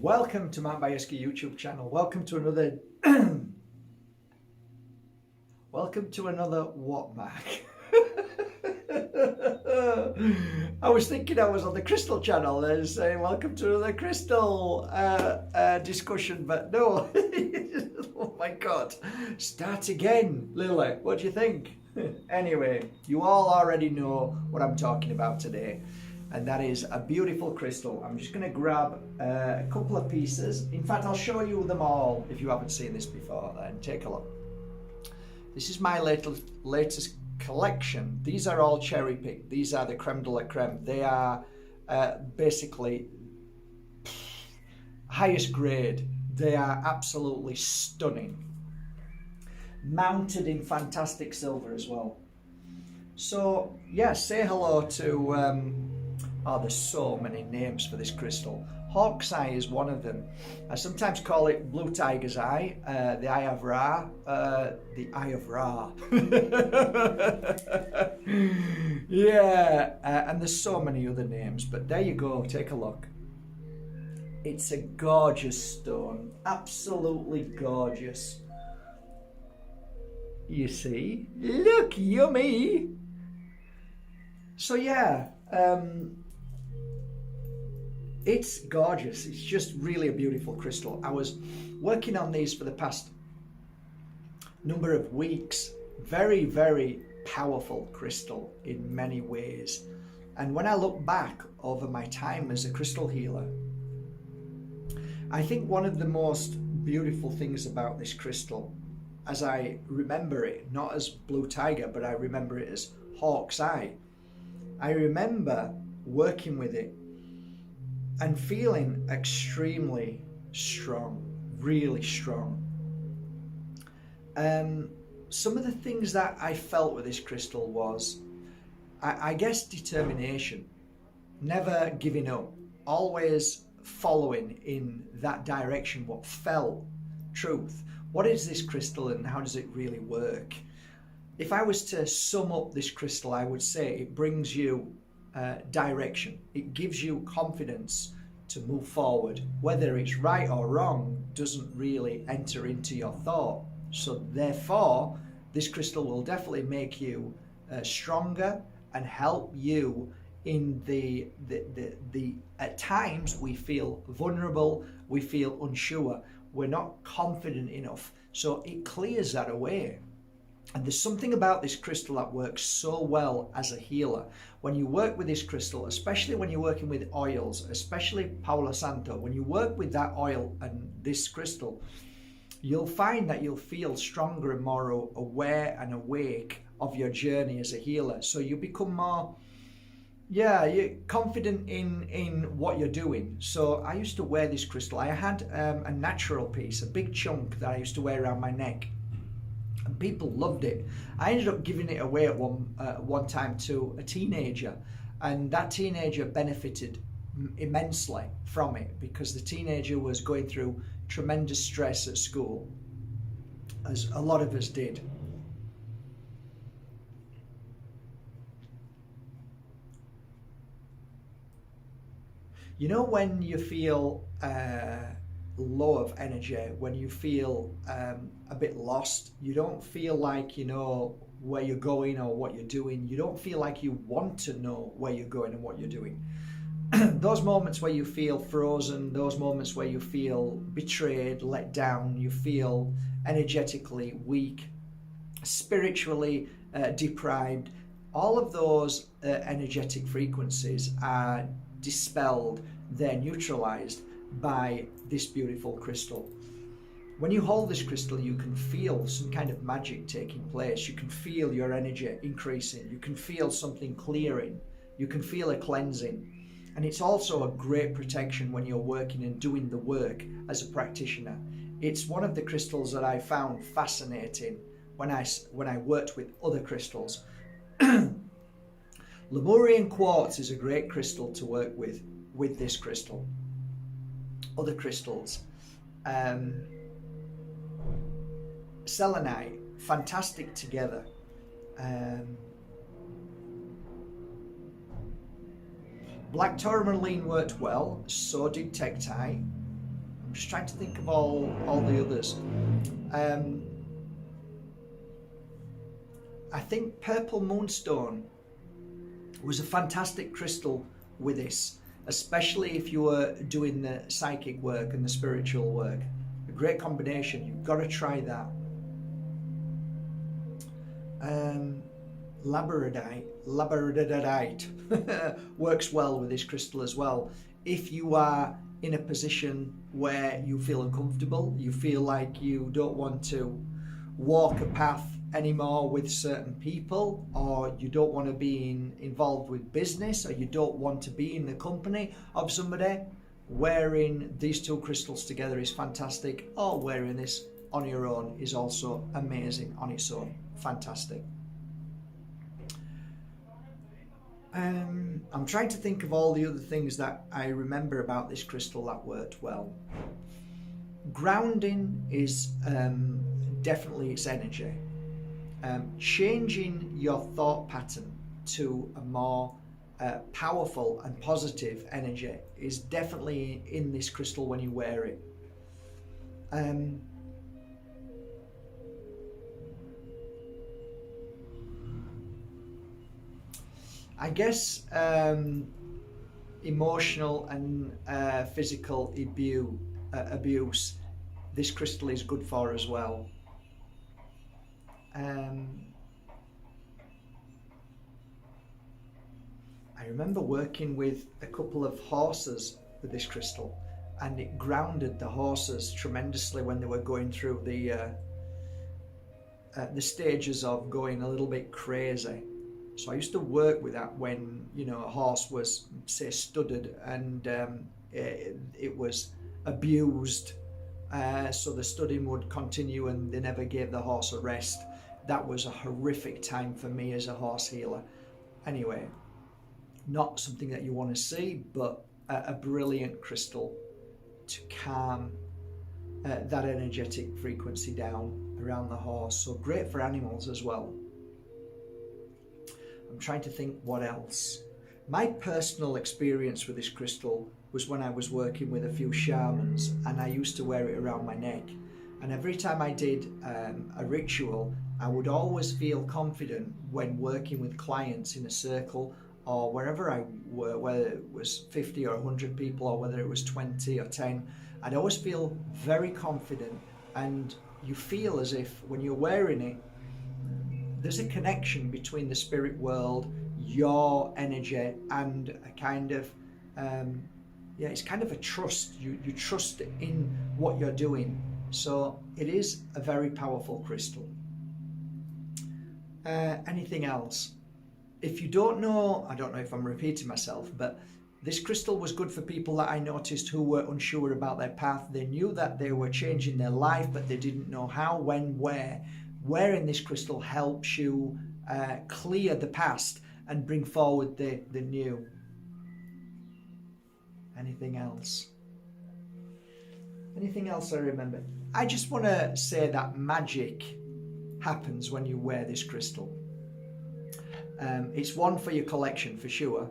Welcome to my Bajerski YouTube channel. Welcome to another welcome to another what, Mark? I was thinking I was on the Crystal channel and saying welcome to another Crystal discussion, but no. Oh my God. Start again, Lily. What do you think? Anyway, you all already know what I'm talking about today, and that is a beautiful crystal. I'm just going to grab a couple of pieces. In fact, I'll show you them all if you haven't seen this before. Then take a look. This is my latest collection. These are all cherry picked. These are the creme de la creme. They are basically highest grade. They are absolutely stunning. Mounted in fantastic silver as well. So yeah, say hello to oh, there's so many names for this crystal. Hawk's Eye is one of them. I sometimes call it Blue Tiger's Eye, the Eye of Ra, the Eye of Ra. Yeah, and there's so many other names, but there you go, take a look. It's a gorgeous stone, absolutely gorgeous. You see, look, yummy. So yeah, it's gorgeous. It's just really a beautiful crystal. I was working on these for the past number of weeks. Very, very powerful crystal in many ways. And when I look back over my time as a crystal healer, I think one of the most beautiful things about this crystal, as I remember it, not as Blue Tiger, but I remember it as Hawk's Eye. I remember working with it and feeling extremely strong, really strong. Some of the things that I felt with this crystal was, I guess, determination, never giving up, always following in that direction, what felt truth. What is this crystal and how does it really work? If I was to sum up this crystal, I would say it brings you direction. It gives you confidence to move forward. Whether it's right or wrong doesn't really enter into your thought. So therefore, this crystal will definitely make you stronger and help you in the at times we feel vulnerable, we feel unsure, we're not confident enough. So it clears that away. And there's something about this crystal that works so well as a healer. When you work with this crystal, especially when you're working with oils, especially Palo Santo, when you work with that oil and this crystal, you'll find that you'll feel stronger and more aware and awake of your journey as a healer. So you become more, yeah, you're confident in what you're doing. So I used to wear this crystal. I had a natural piece, a big chunk that I used to wear around my neck. And people loved it. I ended up giving it away at one time to a teenager, and that teenager benefited immensely from it because the teenager was going through tremendous stress at school, as a lot of us did. You know, when you feel low of energy, when you feel a bit lost, you don't feel like you know where you're going or what you're doing, you don't feel like you want to know where you're going and what you're doing. Those moments where you feel frozen, those moments where you feel betrayed, let down, you feel energetically weak, spiritually deprived, all of those energetic frequencies are dispelled, they're neutralized by this beautiful crystal. When you hold this crystal, you can feel some kind of magic taking place. You can feel your energy increasing. You can feel something clearing. You can feel a cleansing. And it's also a great protection when you're working and doing the work as a practitioner. It's one of the crystals that I found fascinating when I worked with other crystals. Lemurian quartz is a great crystal to work with this crystal. Other crystals, selenite, fantastic together. Black tourmaline worked well, so did tektite. I'm just trying to think of all the others. I think Purple Moonstone was a fantastic crystal with this, especially if you were doing the psychic work and the spiritual work. A great combination. You've got to try that. Labradorite works well with this crystal as well. If you are in a position where you feel uncomfortable, you feel like you don't want to walk a path anymore with certain people, or you don't want to be involved with business, or you don't want to be in the company of somebody, wearing these two crystals together is fantastic, or wearing this on your own is also amazing on its own. Fantastic. I'm trying to think of all the other things that I remember about this crystal that worked well. Grounding is definitely its energy. Changing your thought pattern to a more powerful and positive energy is definitely in this crystal when you wear it. I guess emotional and physical abuse, this crystal is good for as well. I remember working with a couple of horses with this crystal, and it grounded the horses tremendously when they were going through the stages of going a little bit crazy. So I used to work with that when, you know, a horse was, say, studded and it was abused. So the studding would continue and they never gave the horse a rest. That was a horrific time for me as a horse healer. Anyway, not something that you want to see, but a brilliant crystal to calm that energetic frequency down around the horse. So great for animals as well. I'm trying to think what else. My personal experience with this crystal was when I was working with a few shamans, and I used to wear it around my neck. And every time I did a ritual, I would always feel confident when working with clients in a circle or wherever I were, whether it was 50 or 100 people or whether it was 20 or 10. I'd always feel very confident, and you feel as if when you're wearing it, there's a connection between the spirit world, your energy, and a kind of, it's kind of a trust. You trust in what you're doing. So it is a very powerful crystal. Anything else? If you don't know, I don't know if I'm repeating myself, but this crystal was good for people that I noticed who were unsure about their path. They knew that they were changing their life, but they didn't know how, when, where. Wearing this crystal helps you clear the past and bring forward the new. Anything else? Anything else I remember? I just want to say that magic happens when you wear this crystal. It's one for your collection for sure.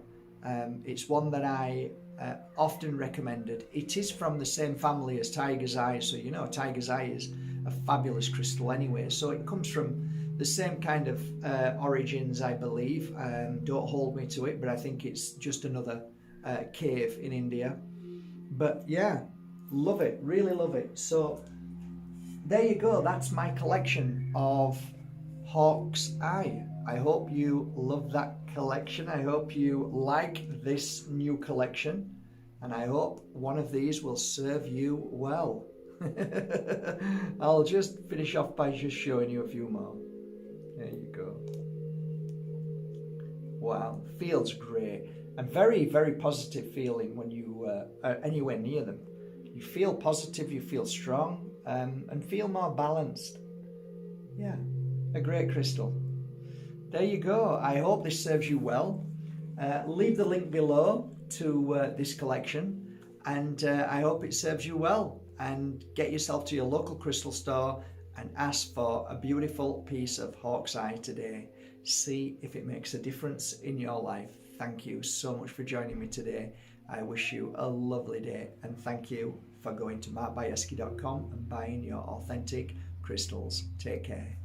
It's one that I often recommended. It is from the same family as Tiger's Eye, so you know Tiger's Eye is a fabulous crystal anyway. So it comes from the same kind of origins, I believe. Don't hold me to it, but I think it's just another cave in India. But yeah, love it, really love it. So there you go, that's my collection of Hawk's Eye. I hope you love that collection. I hope you like this new collection, and I hope one of these will serve you well. I'll just finish off by just showing you a few more. There you go. Wow, feels great. A very, very positive feeling when you are anywhere near them. You feel positive, you feel strong, and feel more balanced. Yeah, a great crystal. There you go. I hope this serves you well. Leave the link below to this collection, and I hope it serves you well. And get yourself to your local crystal store and ask for a beautiful piece of Hawk's Eye today. See if it makes a difference in your life. Thank you so much for joining me today. I wish you a lovely day, and thank you for going to markbajerski.com and buying your authentic crystals. Take care.